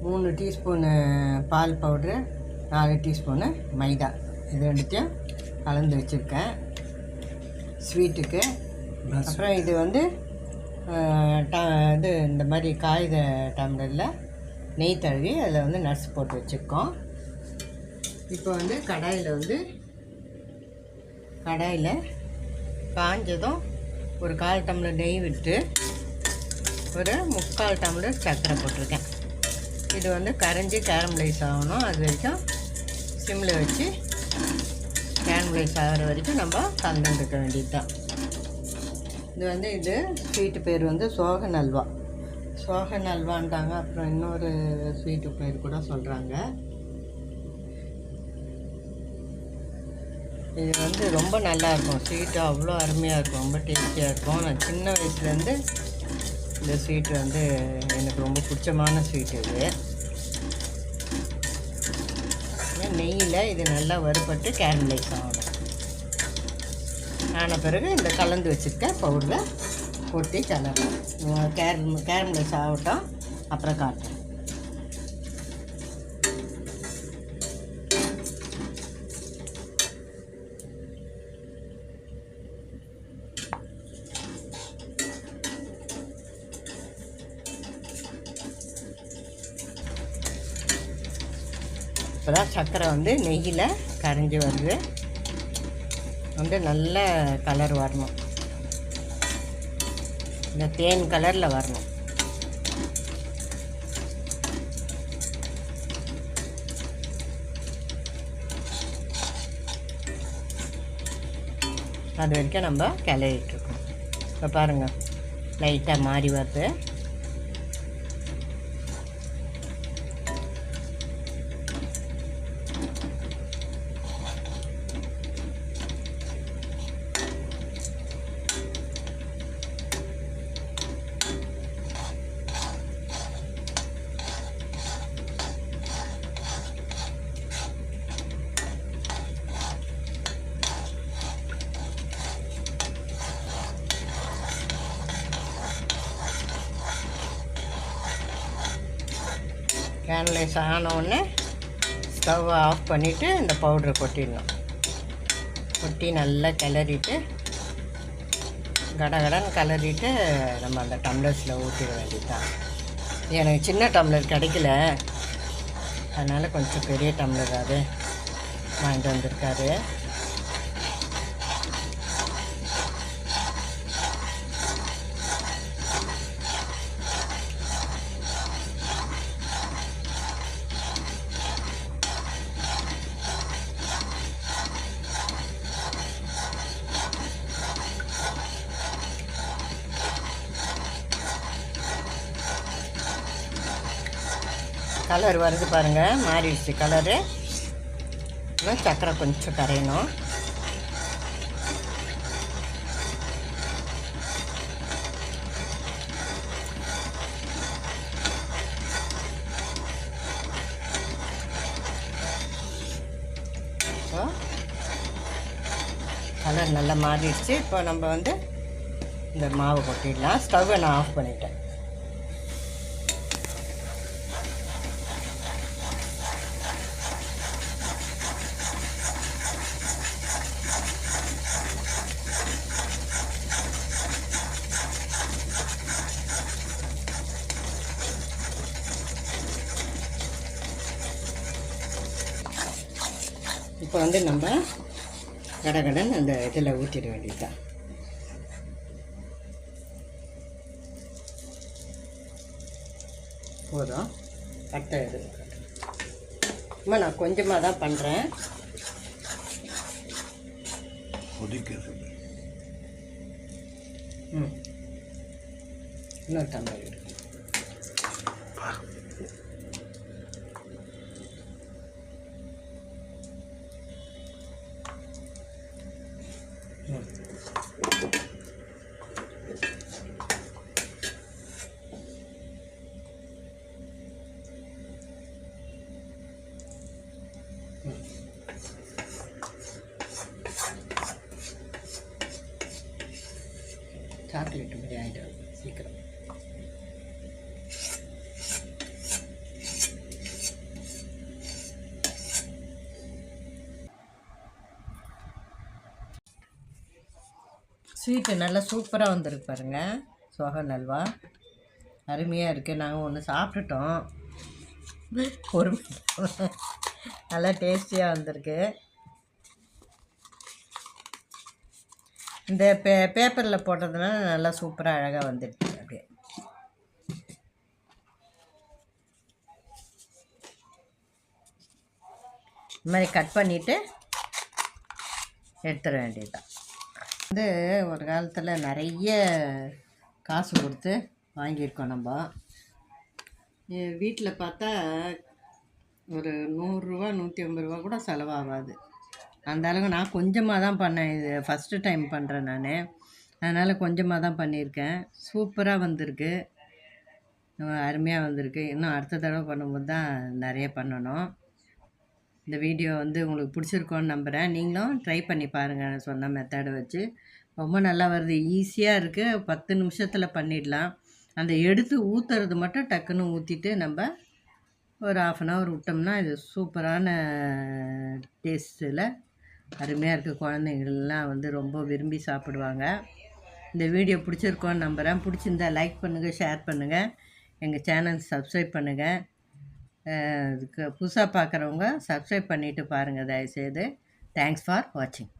3 teaspoon பால் powder, 4 teaspoon மைதா, இது ரெண்டுத்தையும் கலந்து வச்சுருக்கேன் ஸ்வீட்டுக்கு. அப்புறம் இது வந்து இது இந்த மாதிரி காகித டம்ளரில் நெய் தழுவி அதில் வந்து நட்ஸ் போட்டு வச்சுருக்கோம். இப்போ வந்து கடாயில் காஞ்சதும் ஒரு 1/4 டம்ளர் நெய் விட்டு ஒரு 3/4 டம்ளர் சர்க்கரை போட்டிருக்கேன். இது வந்து கரைஞ்சி கேரமலைஸ் ஆகணும். அது வரைக்கும் சிம்மில் வச்சு கேரமலைஸ் ஆகிற வரைக்கும் நம்ம கலந்துருக்க வேண்டியது தான். இது ஸ்வீட்டு பேர் வந்து சோகன் அல்வான்ட்டாங்க. அப்புறம் இன்னொரு ஸ்வீட்டு பேர் கூட சொல்கிறாங்க. இது வந்து ரொம்ப நல்லாயிருக்கும். ஸ்வீட்டு அவ்வளோ அருமையாக இருக்கும், ரொம்ப டேஸ்டியாக இருக்கும். நான் சின்ன வயசுலேருந்து இந்த ஸ்வீட்டு வந்து எனக்கு ரொம்ப பிடிச்சமான ஸ்வீட்டு. இது நெய்யில் இது நல்லா வறுபட்டு கேரமலைஸ் ஆகணும். ஆன பிறகு இந்த கலந்து வச்சுருக்க பவுடரை கொட்டி கலரணும். கேரமலைஸ் ஆகட்டும், அப்புறம் காட்டுறேன். இப்போ தான் சர்க்கரை வந்து நெய்யில் கரைஞ்சி வருது. நல்ல கலர் வரணும், இந்த தேன் கலரில் வரணும். அது வரைக்கும் நம்ம கிளறிட்டுருக்கோம். இப்போ பாருங்கள், லைட்டாக மாறி வருது. கேரமலைஸ் ஆனவுடனே ஸ்டவ்வை ஆஃப் பண்ணிவிட்டு இந்த பவுடரை கொட்டிடணும். கொட்டி நல்லா கிளறிட்டு கடகடன்னு கிளறிட்டு நம்ம அந்த டம்ளர்ஸில் ஊற்றிட வேண்டியது தான். எனக்கு சின்ன டம்ளர் கிடைக்கல, அதனால் கொஞ்சம் பெரிய டம்ளர் அது வாங்கிட்டு வந்திருக்காரு. கலர் வருது பாருங்கள், மாறிடுச்சு கலரு. இன்னும் சர்க்கரை கொஞ்சம் கரையணும். இப்போ கலர் நல்லா மாறிடுச்சு. இப்போ நம்ம இந்த மாவு கொட்டிடலாம். ஸ்டவ்வை நான் ஆஃப் பண்ணிட்டேன். இப்போ நம்ம கடகடன் அந்த இதில் ஊற்றிட வேண்டியதுதான். போதும். கட்டை இது நான் கொஞ்சமாக தான் பண்ணுறேன். இன்னொரு டம்ளர் சாக்லேட் மாதிரி ஆகிடும் சீக்கிரம். ஸ்வீட்டு நல்லா சூப்பராக வந்திருக்கு பாருங்கள். சோகன் அல்வா அருமையாக இருக்குது. நாங்கள் ஒன்று சாப்பிட்டுட்டோம். ஒரு நல்லா டேஸ்டியாக வந்திருக்கு. இந்த பேப்பரில் போட்டதுனால நல்லா சூப்பராக அழகாக வந்துடுச்சு. அப்படியே இந்த மாதிரி கட் பண்ணிவிட்டு எடுத்துட வேண்டியதுதான். வந்து ஒரு காலத்தில் நிறைய காசு கொடுத்து வாங்கியிருக்கோம். நம்ம வீட்டில் பார்த்தா ஒரு 100 ரூபா 150 ரூபா கூட செலவாகாது. அந்த அளவுக்கு நான் கொஞ்சமாக தான் பண்ணேன். இது ஃபஸ்ட்டு டைம் பண்ணுறேன் நான். அதனால் கொஞ்சமாக தான் பண்ணியிருக்கேன். சூப்பராக வந்திருக்கு, அருமையாக வந்திருக்கு. இன்னும் அடுத்த தடவை பண்ணும்போது தான் நிறைய பண்ணணும். இந்த வீடியோ வந்து உங்களுக்கு பிடிச்சிருக்கோன்னு நம்புகிறேன். நீங்களும் ட்ரை பண்ணி பாருங்கள். நான் சொன்ன மெத்தடை வச்சு ரொம்ப நல்லா வருது. ஈஸியாக இருக்குது. 10 நிமிஷத்தில் பண்ணிடலாம். அந்த எடுத்து ஊற்றுறது மட்டும் டக்குன்னு ஊற்றிட்டு நம்ம ஒரு 1/2 hour விட்டோம்னா இது சூப்பரான டேஸ்ட்டில் அருமையாக இருக்குது. குழந்தைங்கள்லாம் வந்து ரொம்ப விரும்பி சாப்பிடுவாங்க. இந்த வீடியோ பிடிச்சிருக்கோன்னு நம்புகிறேன். பிடிச்சிருந்தா லைக் பண்ணுங்கள், ஷேர் பண்ணுங்கள், எங்கள் சேனல் சப்ஸ்கிரைப் பண்ணுங்கள். புதுசாக பார்க்குறவங்க சப்ஸ்கிரைப் பண்ணிவிட்டு பாருங்கள் தயவுசெய்து. தேங்க்ஸ் ஃபார் வாட்சிங்.